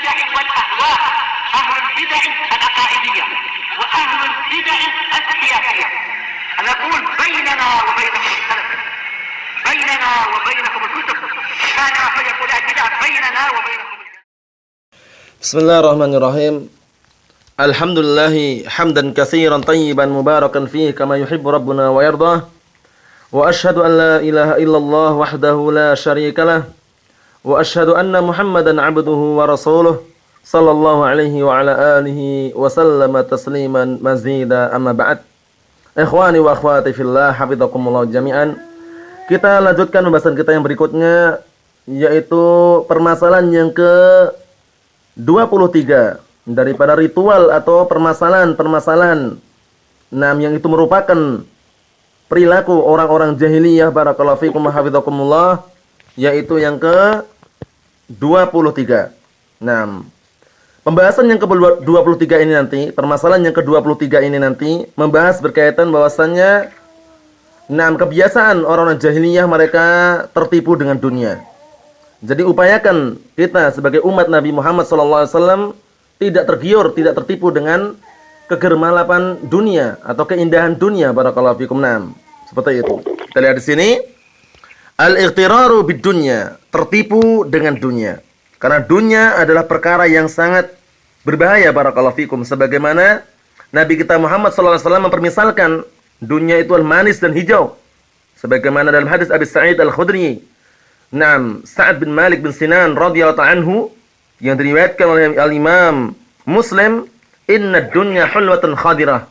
البدع والأهواء، أهل البدع العقائدية وأهل البدع السياسية. نقول بيننا وبينكم السلف، بيننا وبينكم الكتب، كان فيقول البدع بيننا وبينكم. Bismillahirrahmanirrahim. Alhamdulillahi hamdan katsiran tayyiban mubarakan fihi kama yuhibbu rabbuna wa yardah. Wa asyhadu an la ilaha illallah wahdahu la syarika lah. Wa asyhadu anna Muhammadan 'abduhu wa rasuluh sallallahu alaihi wa ala alihi wa sallama tasliman mazida amma ba'd. Ikhwani wa akhwati fillah, hafizakumullah jami'an. Kita lanjutkan pembahasan kita yang berikutnya, yaitu permasalahan yang ke-23 daripada ritual atau permasalahan-permasalahan yang itu merupakan perilaku orang-orang jahiliyah, barakallahu fikum wa hafizakumullah, yaitu yang ke-23. Pembahasan yang ke-23 ini nanti, permasalahan yang ke-23 ini nanti membahas berkaitan bahwasannya kebiasaan orang-orang jahiliyah mereka tertipu dengan dunia. Jadi upayakan kita sebagai umat Nabi Muhammad SAW tidak tergiur, tidak tertipu dengan kegermalapan dunia atau keindahan dunia, barakallahu fikum. Seperti itu. Kita lihat di sini, al-ightiraru bid-dunya, tertipu dengan dunia. Karena dunia adalah perkara yang sangat berbahaya, barakallahu fikum. Sebagaimana Nabi kita Muhammad SAW mempermisalkan dunia itu manis dan hijau. Sebagaimana dalam hadis Abi Sa'id Al-Khudri, Sa'ad bin Malik bin Sinan radhiyallahu anhu, yang diriwayatkan oleh al-Imam Muslim, inna dunya hulwatun khadirah.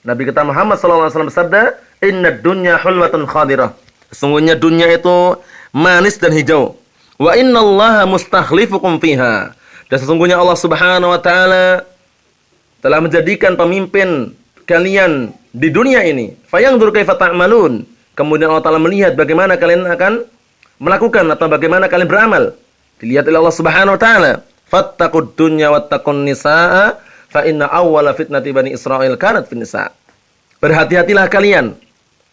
Nabi kita Muhammad SAW bersabda, inna dunya hulwatun khadirah. Sesungguhnya dunia itu manis dan hijau. Wa inna allaha mustakhlifukum fiha. Dan sesungguhnya Allah Subhanahu wa ta'ala telah menjadikan pemimpin kalian di dunia ini. Fayanzur kaifa ta'malun. Kemudian Allah Ta'ala melihat bagaimana kalian akan melakukan atau bagaimana kalian beramal. Dilihat oleh Allah Subhanahu wa ta'ala. Fattaqud dunya wattaqun nisaa fa inna awwala fitnati bani Israil kanat fin nisa. Berhati-hatilah kalian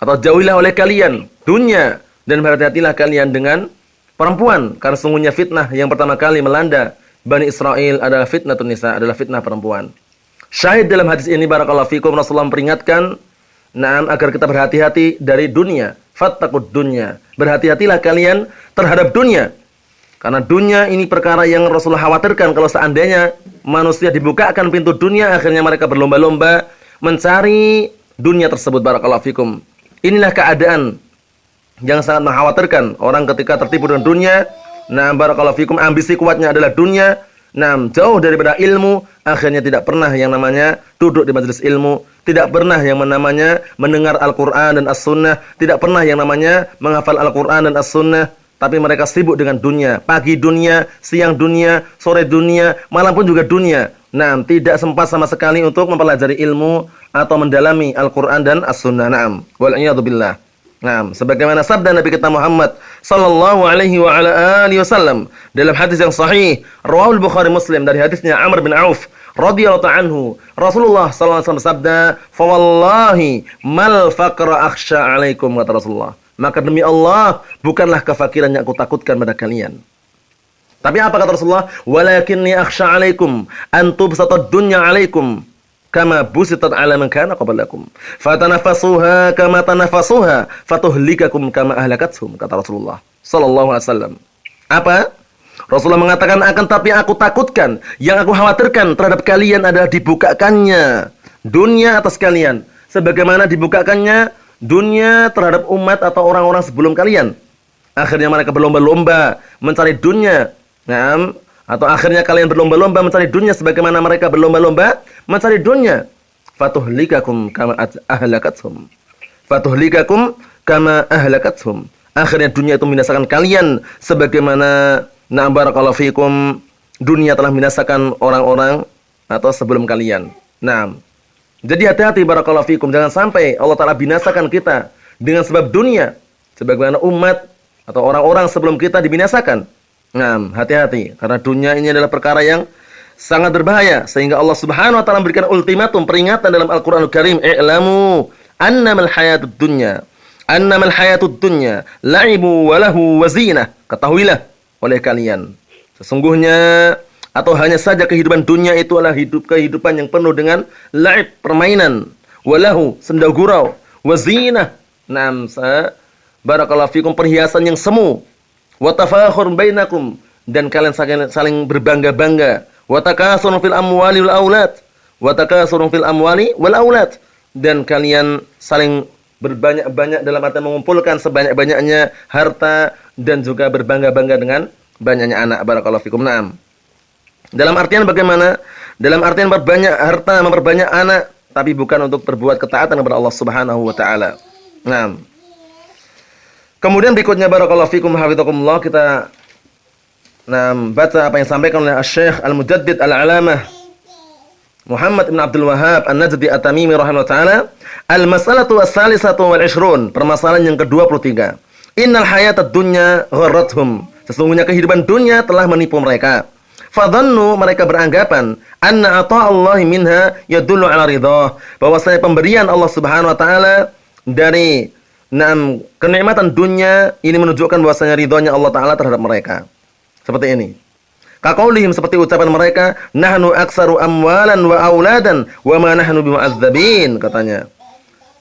atau jauhilah oleh kalian dunia dan berhati-hatilah kalian dengan perempuan, karena sungguhnya fitnah yang pertama kali melanda Bani Israil adalah fitnatun nisa, adalah fitnah perempuan. Syahid dalam hadis ini, barakallahu fikum, Rasulullah memperingatkan agar kita berhati-hati dari dunia. Fattaqud dunya. Berhati-hatilah kalian terhadap dunia. Karena dunia ini perkara yang Rasulullah khawatirkan kalau seandainya manusia dibukakan pintu dunia, akhirnya mereka berlomba-lomba mencari dunia tersebut, barakallahu fikum. Inilah keadaan yang sangat mengkhawatirkan orang ketika tertipu dengan dunia. Barakallahu fikum, ambisi kuatnya adalah dunia. Jauh daripada ilmu, akhirnya tidak pernah yang namanya duduk di majelis ilmu, tidak pernah yang namanya mendengar Al-Qur'an dan As-Sunnah, tidak pernah yang namanya menghafal Al-Qur'an dan As-Sunnah. Tapi mereka sibuk dengan dunia. Pagi dunia, siang dunia, sore dunia, malam pun juga dunia. Tidak sempat sama sekali untuk mempelajari ilmu atau mendalami Al-Quran dan As-Sunnah. Wal'iyadzubillah. Sebagaimana sabda Nabi kita Muhammad sallallahu alaihi wa ala alihi wasallam dalam hadis yang sahih, rawahul Bukhari Muslim, dari hadisnya Amr bin Auf radhiyallahu anhu, Rasulullah sallallahu alaihi wasallam bersabda, "Fa wallahi mal faqra akhsha 'alaikum," kata Rasulullah. Maka demi Allah, bukanlah kefakiran yang aku takutkan pada kalian. Tapi apa kata Rasulullah? Walakinni akhsha 'alaikum an tubsatad dunya 'alaikum kama busitat 'ala man kana qablakum. Fatanafasuha kama tanafasuha fatuhlikakum kama ahlakathum, kata Rasulullah sallallahu alaihi wasallam. Apa? Rasulullah mengatakan, akan tapi aku takutkan, yang aku khawatirkan terhadap kalian adalah dibukakannya dunia atas kalian sebagaimana dibukakannya dunia terhadap umat atau orang-orang sebelum kalian. Akhirnya mereka berlomba-lomba mencari dunia. Atau akhirnya kalian berlomba-lomba mencari dunia sebagaimana mereka berlomba-lomba mencari dunia. Fatuhlikakum kama ahlakathum. Fatuhlikakum kama ahlakathum. Akhirnya dunia itu membinasakan kalian sebagaimana barakallahu fikum, dunia telah membinasakan orang-orang atau sebelum kalian. Jadi hati-hati, barakallahu fikum, jangan sampai Allah Ta'ala binasakan kita dengan sebab dunia sebagaimana umat atau orang-orang sebelum kita dibinasakan. Hati-hati, karena dunia ini adalah perkara yang sangat berbahaya, sehingga Allah Subhanahu wa taala memberikan ultimatum, peringatan dalam Al-Qur'anul Karim, "I'lamu annamal hayatud dunya la'ibu wa lahu wa zinah." Ketahuilah oleh kalian, sesungguhnya atau hanya saja kehidupan dunia itu adalah kehidupan yang penuh dengan laib, permainan, walahu, senda gurau, wazinah, barakallahu fikum, perhiasan yang semu, wa tafakhur bainakum, dan kalian saling berbangga-bangga, wa takasurun fil amwali wal aulad, wa takasurun fil amwali wal aulad, dan kalian saling berbanyak-banyak dalam arti mengumpulkan sebanyak-banyaknya harta dan juga berbangga-bangga dengan banyaknya anak. Barakallahu fikum. Naam. Dalam artian bagaimana? Dalam artian berbanyak harta, memperbanyak anak, tapi bukan untuk berbuat ketaatan kepada Allah Subhanahu wa taala. Naam. Kemudian berikutnya barakallahu fikum hafizakumullah, kita baca apa yang disampaikan oleh Asy-Syaikh Al-Mujaddid Al-Alamah Muhammad ibn Abdul Wahhab An-Najdi At-Tamimi rahimahullah taala. Al-mas'alatu as-salisatu wal 'ishrun, permasalahan yang ke-23. Innal hayatad dunya gharrathum, sesungguhnya kehidupan dunia telah menipu mereka. Fadhannu, mereka beranggapan, anna ata'allahi minha yadullu 'ala ridhah, bahwasanya pemberian Allah Subhanahu wa taala dari kenikmatan dunia ini menunjukkan bahwasanya ridhonya Allah taala terhadap mereka. Seperti ini. Kaqaulihim, seperti ucapan mereka, nahnu aktsaru amwalan wa auladan wa ma nahnu bimu'adzabin, katanya.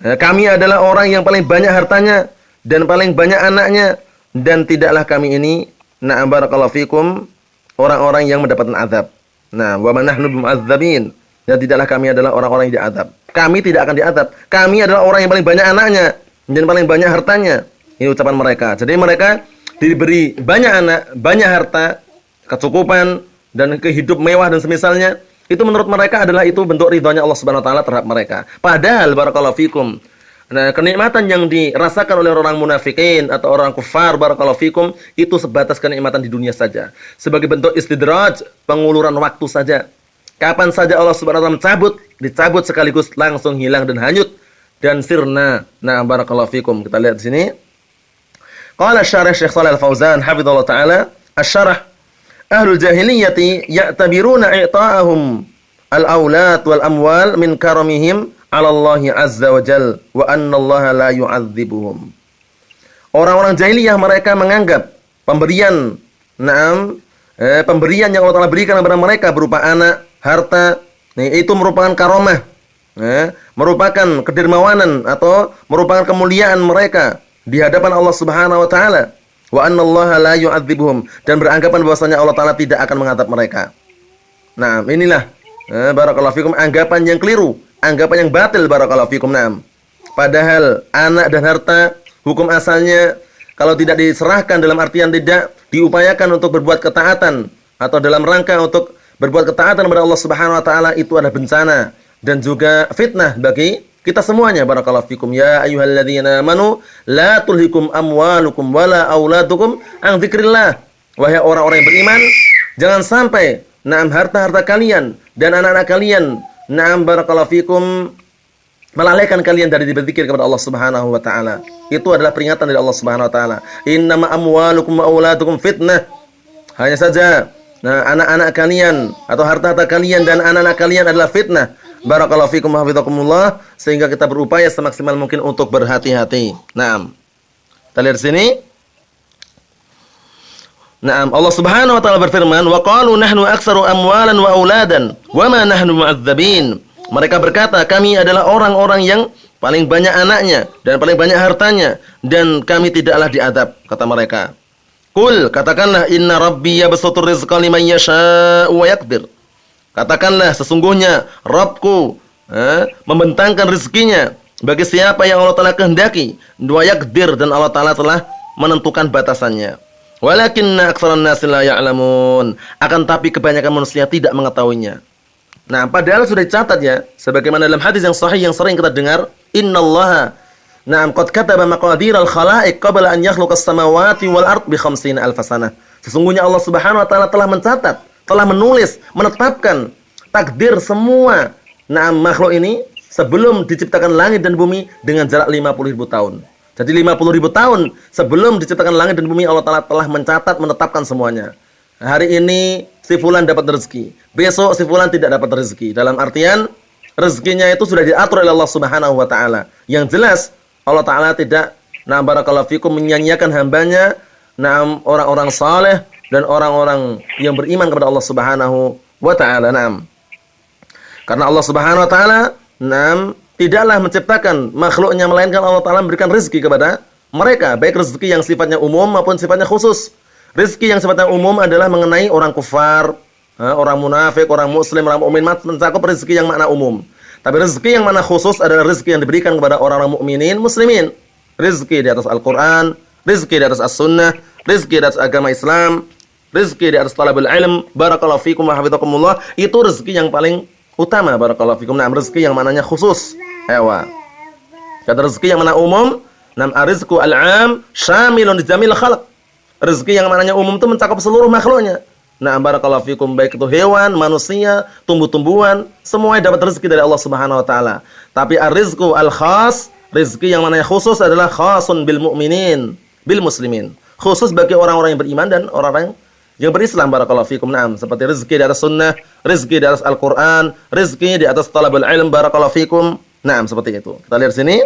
Kami adalah orang yang paling banyak hartanya dan paling banyak anaknya, dan tidaklah kami ini barakallahu fikum orang-orang yang mendapatkan azab. Wa ma nahnu bimu'adzabin, dan tidaklah kami adalah orang-orang yang diazab. Kami tidak akan diazab. Kami adalah orang yang paling banyak anaknya dan paling banyak hartanya. Ini ucapan mereka. Jadi mereka diberi banyak anak, banyak harta, kecukupan, dan kehidup mewah dan semisalnya. Itu menurut mereka adalah itu bentuk ridhonya Allah Subhanahu wa taala terhadap mereka. Padahal barakallahu fikum, kenikmatan yang dirasakan oleh orang munafikin atau orang kufar barakallahu fikum itu sebatas kenikmatan di dunia saja. Sebagai bentuk istidraj, penguluran waktu saja. Kapan saja Allah Subhanahu wa taala dicabut sekaligus langsung hilang dan hanyut dan sirna. Barakallahu fikum. Kita lihat di sini. Qala syarih Syekh Shalih Al-Fauzan hafizallahu taala, asy-syarah, ahlul jahiliyati ya'tabiruna i'ta'ahum al-aulad wal amwal min karamihim 'ala Allah azza wa jalla wa anna Allah la yu'adzibuhum. Orang-orang jahiliyah mereka menganggap pemberian pemberian yang Allah Taala berikan kepada mereka berupa anak, harta, itu merupakan karamah, merupakan kedermawanan atau merupakan kemuliaan mereka di hadapan Allah Subhanahu wa taala. Wa annallaha la yu'adzibuhum, dan beranggapan bahwasanya Allah taala tidak akan mengadab mereka. Inilah barakallahu fikum anggapan yang keliru, anggapan yang batil barakallahu fikum. Padahal anak dan harta hukum asalnya kalau tidak diserahkan dalam artian tidak diupayakan untuk berbuat ketaatan atau dalam rangka untuk berbuat ketaatan kepada Allah Subhanahu wa taala, itu adalah bencana dan juga fitnah bagi kita semuanya barakallahu fikum. Ya ayyuhalladzina amanu la tulhikum amwalukum wala auladukum an dzikrillah. Wahai orang-orang yang beriman, jangan sampai harta-harta kalian dan anak-anak kalian barakallahu fikum melalaikan kalian dari berzikir kepada Allah Subhanahu wa taala. Itu adalah peringatan dari Allah Subhanahu wa taala. Innama amwalukum wa auladukum fitnah. Hanya saja anak-anak kalian atau harta-harta kalian dan anak-anak kalian adalah fitnah. Barakallahu fikum hafizakumullah, sehingga kita berupaya semaksimal mungkin untuk berhati-hati. Kita lihat sini. Allah Subhanahu wa taala berfirman, "Wa qalu nahnu aktsaru amwalan wa auladan wa ma nahnu mu'adzabin." Mereka berkata, kami adalah orang-orang yang paling banyak anaknya dan paling banyak hartanya, dan kami tidaklah diadab, kata mereka. Qul, katakanlah, inna rabbi yabsutur rizqa liman yasha'u wa yaqdir. Katakanlah, sesungguhnya Rabbku membentangkan rezekinya bagi siapa yang Allah Ta'ala kehendaki, wa yaqdir, dan Allah Ta'ala telah menentukan batasannya. Walakinna aktsaran nasi la ya'lamun. Akan tapi kebanyakan manusia tidak mengetahuinya. Padahal sudah dicatat ya, sebagaimana dalam hadis yang sahih yang sering kita dengar, innallaha qad kataba maqadiral khalaiq qabla an yakhluqas samawati wal ard bi 50 alf sanah. Sesungguhnya Allah Subhanahu wa taala telah mencatat, telah menulis, menetapkan takdir semua makhluk ini sebelum diciptakan langit dan bumi dengan jarak 50.000 tahun. Jadi 50.000 tahun sebelum diciptakan langit dan bumi, Allah Ta'ala telah mencatat, menetapkan semuanya. Hari ini si fulan dapat rezeki, besok si fulan tidak dapat rezeki. Dalam artian rezekinya itu sudah diatur oleh Allah Subhanahu wa taala. Yang jelas Allah Ta'ala tidak barakallahu fikum menyanyiakan hambanya, orang-orang saleh, dan orang-orang yang beriman kepada Allah Subhanahu wa taala. Naam. Karena Allah Subhanahu wa taala, naam, tidaklah menciptakan makhluknya melainkan Allah taala memberikan rezeki kepada mereka, baik rezeki yang sifatnya umum maupun sifatnya khusus. Rezeki yang sifatnya umum adalah mengenai orang kufar, orang munafik, orang muslim, orang mukmin, mencakup rezeki yang makna umum. Tapi rezeki yang makna khusus adalah rezeki yang diberikan kepada orang-orang mukminin, muslimin. Rezeki di atas Al-Qur'an, rezeki di atas As-Sunnah, rezeki di atas agama Islam, rezeki di atas talabul ilm, barakallahu fikum wa hafizakumullah, itu rezeki yang paling utama, barakallahu fikum. Nah, rezeki yang mananya khusus. Ewa. Kata rezeki yang mana umum, nam arizqu al-'am syamilun li jamil khalq. Rezeki yang mananya umum itu mencakup seluruh makhluknya. Nah, barakallahu fikum, baik itu hewan, manusia, tumbuh-tumbuhan, semuanya dapat rezeki dari Allah Subhanahu wa taala. Tapi ar-rizqu al-khas, rezeki yang mananya khusus adalah khasun bil mu'minin, bil muslimin. Khusus bagi orang-orang yang beriman dan orang-orang yang berislam, barakallahu fikum. Naam, seperti rezeki di atas sunnah, rezeki di atas Al-Qur'an, rezeki di atas talabul ilm, barakallahu fikum. Naam, seperti itu. Kita lihat sini.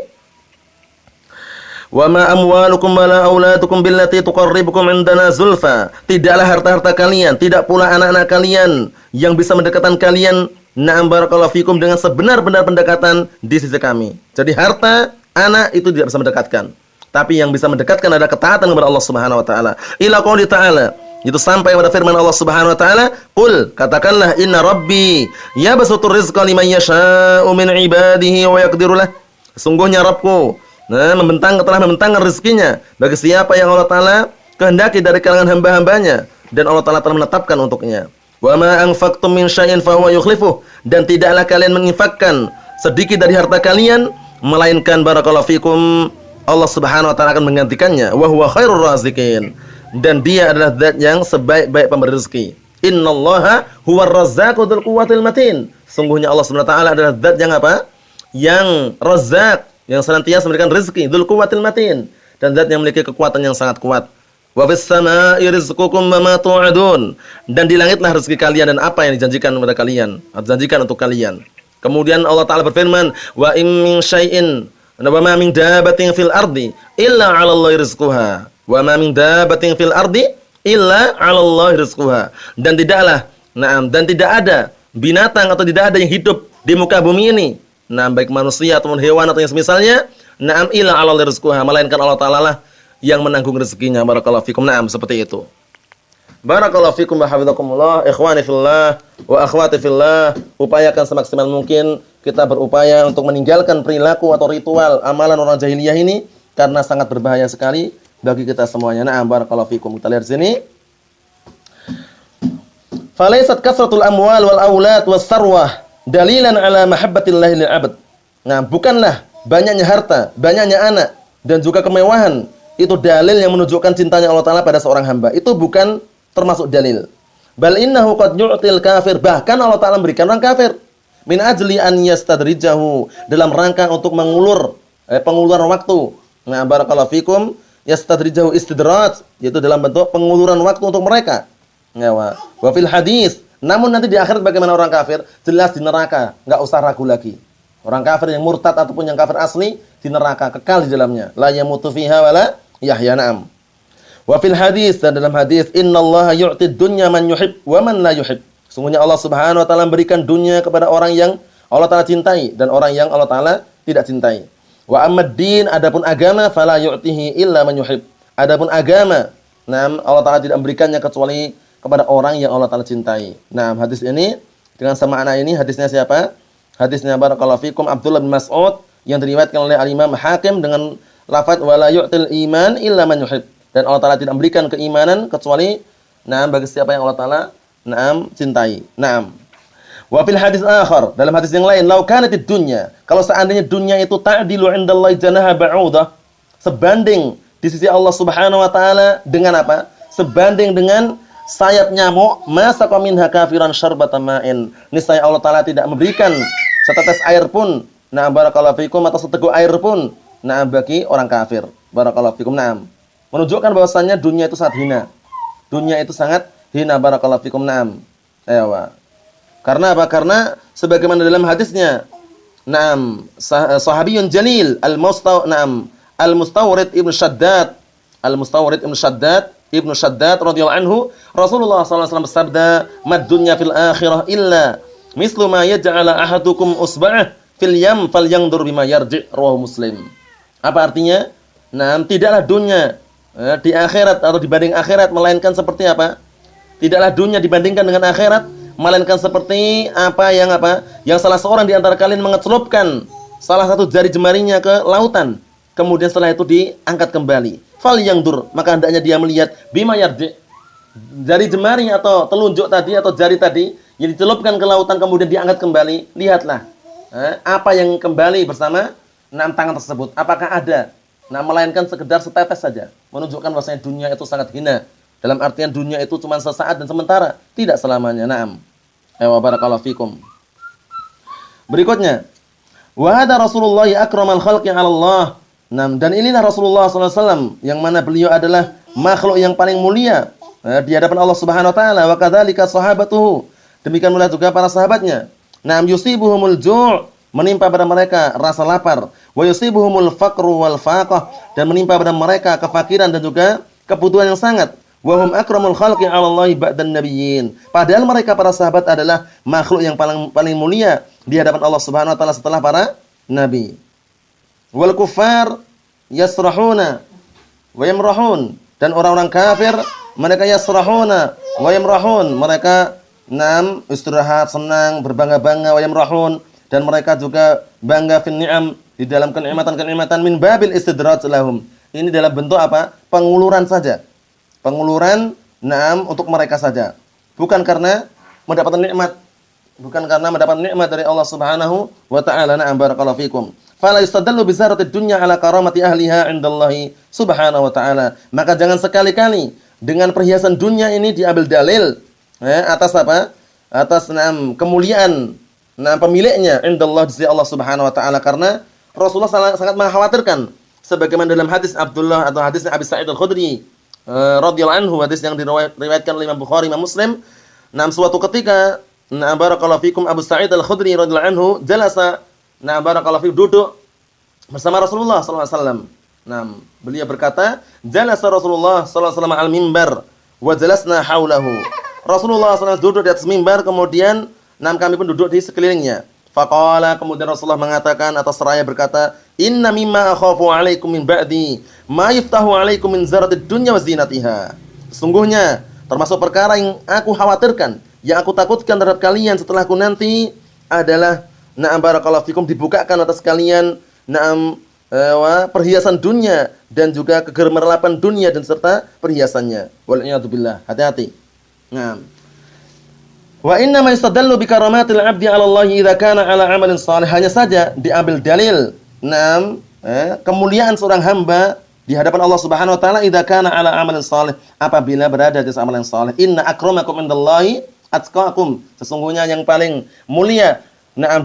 Wa ma amwalukum wala auladukum billati tuqarribukum indana zulfa. Tidaklah harta-harta kalian, tidak pula anak-anak kalian yang bisa mendekatkan kalian, naam, barakallahu fikum, dengan sebenar-benar pendekatan di sisi kami. Jadi harta, anak itu tidak bisa mendekatkan. Tapi yang bisa mendekatkan adalah ketaatan kepada Allah Subhanahu wa taala. Ila qouli ta'ala, itu sampai pada firman Allah Subhanahu wa taala, "Qul," katakanlah, "Inna Rabbi yabsutur rizqa liman yasha'u min ibadihi wa yaqdiru lah." Sungguhnya Rabbku, telah membentangkan rezekinya bagi siapa yang Allah taala kehendaki dari kalangan hamba-hambanya, dan Allah taala telah menetapkan untuknya. "Wa ma anfaqtum min syai'in fa huwa yukhlifuh." Dan tidaklah kalian menginfakkan sedikit dari harta kalian, melainkan, barakallahu fikum, Allah Subhanahu wa taala akan menggantikannya. Wa huwa khairur raziqin. Dan dia adalah zat yang sebaik-baik pemberi rezeki. Innallaha huwar razzaqu dzul quwwatil matin. Sungguhnya Allah Subhanahu wa taala adalah zat yang apa? Yang Razzaq, yang senantiasa memberikan rezeki, dzul quwwatil matin, dan zat yang memiliki kekuatan yang sangat kuat. Wa fis samaa'i rizqukum wa ma tu'adun. Dan di langitlah rezeki kalian dan apa yang dijanjikan kepada kalian, dijanjikan untuk kalian. Kemudian Allah taala berfirman, "Wa in min syai'in wa ma min dabatin fil ardi illa 'ala Allahi rizquha." Wa ma min dabatin fil ardi illa 'ala Allahi rizquha. Dan tidaklah, naam, dan tidak ada binatang atau tidak ada yang hidup di muka bumi ini, naam, baik manusia ataupun hewan atau yang semisalnya, naam, illa 'ala Allahi rizquha, melainkan Allah taala lah yang menanggung rezekinya. Barakallahu fikum. Naam, seperti itu. Barakallahu fikum wa hafizakumullah. Ikhwani fillah wa akhwati fillah, upayakan semaksimal mungkin kita berupaya untuk meninggalkan perilaku atau ritual amalan orang jahiliyah ini, karena sangat berbahaya sekali bagi kita semuanya. Na'am, barakallahu fikum. Kita lihat sini. Falaisat kasratul amwal wal aulad was sarwah dalilan ala mahabbatillahi lil 'abd. Nah, bukanlah banyaknya harta, banyaknya anak, dan juga kemewahan itu dalil yang menunjukkan cintanya Allah taala pada seorang hamba. Itu bukan termasuk dalil. Bal innahu qad yu'til kafir, bahkan Allah taala memberikan orang kafir min ajli an yastadrijahu, dalam rangka untuk penguluran waktu. Nah, barakallahu fikum. Yastadrijahu istidraj, yaitu dalam bentuk penguluran waktu untuk mereka. Wa fil hadis, namun nanti di akhirat bagaimana orang kafir? Jelas di neraka, enggak usah ragu lagi. Orang kafir yang murtad ataupun yang kafir asli di neraka, kekal di dalamnya. La yamutu fiha wala yahya. Na'am. Wa fil hadis, dan dalam hadis, innallaha yu'tid dunya man yuhib wa man la yuhib. Sungguhnya Allah Subhanahu wa taala memberikan dunia kepada orang yang Allah taala cintai dan orang yang Allah taala tidak cintai. Wa amad-din, adapun agama, fala yu'tihi illa man yuhib. Adapun agama, nah, Allah taala tidak memberikannya kecuali kepada orang yang Allah taala cintai. Nah, hadis ini dengan sama makna ini, hadisnya siapa? Hadisnya, barakallahu fikum, Abdullah bin Mas'ud, yang diriwayatkan oleh Al-Imam Hakim dengan lafaz wala yu'til iman illa man yuhib. Dan Allah taala tidak memberikan keimanan kecuali, nah, bagi siapa yang Allah taala, nah, cintai. Naam. Wa fil hadis akhar, dalam hadis yang lain, lau kanatid dunya, kalau seandainya dunia itu ta'dilu 'indallahi janaha ba'udah, sebanding di sisi Allah Subhanahu wa taala dengan apa? Sebanding dengan sayap nyamuk, masaqa minha kafiran syarbata ma'in. Niscaya Allah taala tidak memberikan setetes air pun, nah, barakallahu fikum, atau seteguk air pun, nah, bagi orang kafir. Barakallahu fikum. Naam. Menunjukkan bahwasannya dunia itu sangat hina. Dunia itu sangat hina, barakallahu fikum. Naam. Ewa. Karena apa? Karena sebagaimana dalam hadisnya, naam, sahabiyun jalil al-Mustawrid Ibn Shaddad Al-Mustawrid Ibnu Shaddad radhiyallahu anhu, Rasulullah sallallahu alaihi wasallam bersabda, "Mad dunya fil akhirah illa mislu ma yaj'ala ahadukum usba'ah fil yam falyanzur bima yarji'." Rawahu Muslim. Apa artinya? Nah, tidaklah dunia di akhirat atau dibanding akhirat melainkan seperti apa? Tidaklah dunia dibandingkan dengan akhirat melainkan seperti yang salah seorang di antara kalian mengecelupkan salah satu jari jemarinya ke lautan, kemudian setelah itu diangkat kembali. Fal yangdur, maka hendaknya dia melihat bima yarji, jari jemari atau telunjuk tadi atau jari tadi yang dicelupkan ke lautan kemudian diangkat kembali. Lihatlah apa yang kembali bersama tangan tersebut, apakah ada? Nah, melainkan sekedar setetes saja, menunjukkan bahwasanya dunia itu sangat hina. Dalam artian dunia itu cuma sesaat dan sementara, tidak selamanya. Naam. Wa barakallahu fikum. Berikutnya, wa hada Rasulullah akramal khalqi 'ala Allah. Nah, dan inilah Rasulullah sallallahu alaihi wasallam yang mana beliau adalah makhluk yang paling mulia di hadapan Allah Subhanahu wa taala, wa kadzalika sahabatuhu. Demikian pula juga para sahabatnya. Naam yusibuhumul ju', menimpa pada mereka rasa lapar, wa yusibuhumul faqru wal faqah, dan menimpa pada mereka kefakiran dan juga kebutuhan yang sangat. Wa hum akramul khalqi 'ala Allah ba'dan nabiyyin. Padahal mereka para sahabat adalah makhluk yang paling mulia di hadapan Allah Subhanahu wa taala setelah para nabi. Wal kuffar yasrahuna wa yamrahun, dan orang-orang kafir mereka yasrahuna wa yamrahun, mereka istirahat, senang, berbangga-bangga, wa yamrahun, dan mereka juga bangga fil ni'am, di dalam kenikmatan-kenikmatan, min babil istidraj lahum. Ini dalam bentuk apa? Penguluran saja. Penguluran untuk mereka saja. Bukan karena mendapatkan nikmat, bukan karena mendapat nikmat dari Allah Subhanahu wa taala. Na'am barakallahu fikum. Fala yustadallu bi zaratid dunya ala karamati ahliha 'indallahi subhanahu wa ta'ala. Maka jangan sekali-kali dengan perhiasan dunia ini diambil dalil atas apa? Atas kemuliaan pemiliknya indallah di sisi Allah Subhanahu wa taala, karena Rasulullah sangat mengkhawatirkan sebagaimana dalam hadis Abdullah atau hadis Abi Sa'id Al-Khudri radhiyallahu anhu, hadis yang diriwayatkan oleh Imam Bukhari, Imam Muslim. Suatu ketika barakallahu fikum Abu Sa'id Al-Khudri radhiyallahu anhu jalasa barakallahu fikum duduk bersama Rasulullah sallallahu alaihi wasallam. Beliau berkata, jalasa Rasulullah sallallahu alaihi wasallam al-mimbar wa jalasna haulahu. Rasulullah sallallahu alaihi wasallam duduk di atas mimbar, kemudian kami pun duduk di sekelilingnya. Faqala, kemudian Rasulullah mengatakan atau seraya berkata, inna mimma akhafu alaikum min ba'di ma yuftahu alaikum min zaratid dunya wa zinatiha. Sesungguhnya termasuk perkara yang aku khawatirkan, yang aku takutkan terhadap kalian setelahku nanti adalah barakallahu fikum dibukakan atas kalian perhiasan dunia dan juga kegemerlapan dunia dan serta perhiasannya. Wal iyadu billah. Hati-hati. Wa inna ma yastadallu bi karamatil 'abdi 'ala Allah idza kana 'ala 'amalin shalih. Hanya saja diambil dalil kemuliaan seorang hamba di hadapan Allah Subhanahu wa taala idza kana 'ala 'amalin shalih, apabila berada di atas amalan saleh. Inna akramakum indallahi atqakum. Sesungguhnya yang paling mulia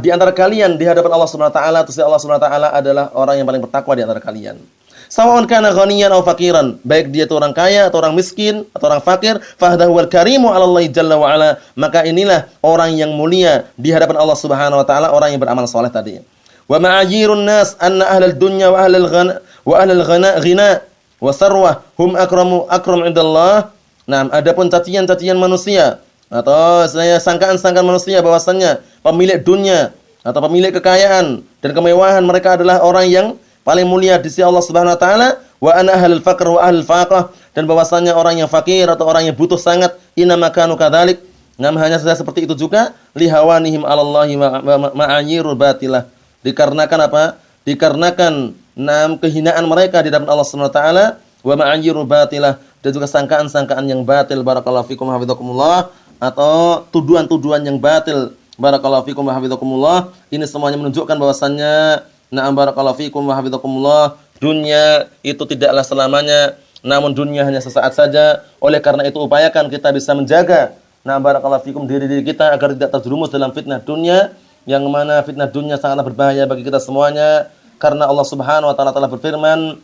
di antara kalian di hadapan Allah Subhanahu wa taala, itu Allah Subhanahu wa taala adalah orang yang paling bertakwa di antara kalian. Sawaun kana ghaniyan aw faqiran, baik dia itu orang kaya atau orang miskin atau orang fakir, fahdahu wal karimu 'ala Allah jalla wa ala, maka inilah orang yang mulia di hadapan Allah Subhanahu wa taala, orang yang beramal saleh tadi. Wa ma'ajirun nas anna ahlal dunya wa ahlal ghina wa sarwah hum akram indallah. Adapun cacian-cacian manusia atau sangkaan-sangkaan manusia bahwasannya pemilik dunia atau pemilik kekayaan dan kemewahan mereka adalah orang yang paling mulia di sisi Allah Subhanahu wa taala, wa ana ahlul faqr wa ahlul faqah, dan bahwasannya orang yang fakir atau orang yang butuh sangat inna makanu kadzalik, hanya saja seperti itu juga lihawanihim 'alallahi ma'ayirul batilah, dikarenakan apa? Dikarenakan kehinaan mereka di hadapan Allah Subhanahu wa taala, wa ma'ayirul batilah, dan juga sangkaan-sangkaan yang batil. Barakallahu fikum hafizakumullah, atau tuduhan-tuduhan yang batil. Barakallahu fikum wa hafizakumullah. Ini semuanya menunjukkan bahwasannya barakallahu fikum wa hafizakumullah, dunia itu tidaklah selamanya, namun dunia hanya sesaat saja. Oleh karena itu upayakan kita bisa menjaga barakallahu fikum diri kita agar tidak terjerumus dalam fitnah dunia, yang mana fitnah dunia sangatlah berbahaya bagi kita semuanya. Karena Allah Subhanahu wa taala telah berfirman,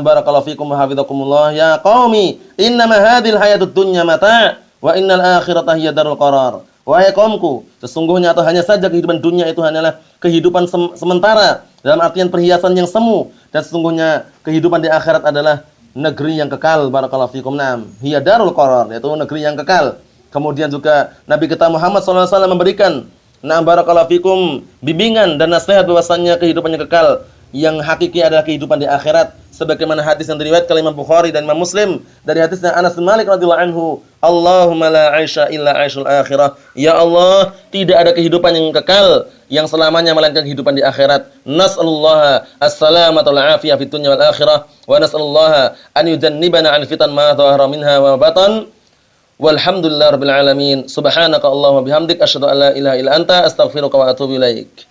barakallahu fikum wa hafizakumullah, ya qaumi innama hadhil hayatud dunya mata' wa innal akhirata hiya darul qarar. Wahai kaumku, sesungguhnya atau hanya saja kehidupan dunia itu hanyalah kehidupan sementara, dalam artian perhiasan yang semu, dan sesungguhnya kehidupan di akhirat adalah negeri yang kekal. Barakallahu fikum. Naam, hiya darul qarar, yaitu negeri yang kekal. Kemudian juga Nabi kita Muhammad SAW memberikan barakallahu fikum bimbingan dan nasihat bahwasannya kehidupan yang kekal yang hakiki adalah kehidupan di akhirat, sebagaimana hadis yang diriwayatkan Imam Bukhari dan Imam Muslim dari hadisnya Anas bin Malik radhiyallahu anhu, Allahumma la 'aisha illa 'aishul akhirah. Ya Allah, tidak ada kehidupan yang kekal yang selamanya melainkan kehidupan di akhirat. Nas'alullaha as-salamata wal 'afiyah fid dunya wal akhirah wa nas'alullaha an yujannibana 'al fitan ma dhahara minha wa batan. Walhamdulillahirabbil alamin. Subhanaka Allahumma bihamdik asyhadu an la ilaha illa anta astaghfiruka wa atubu ilaik.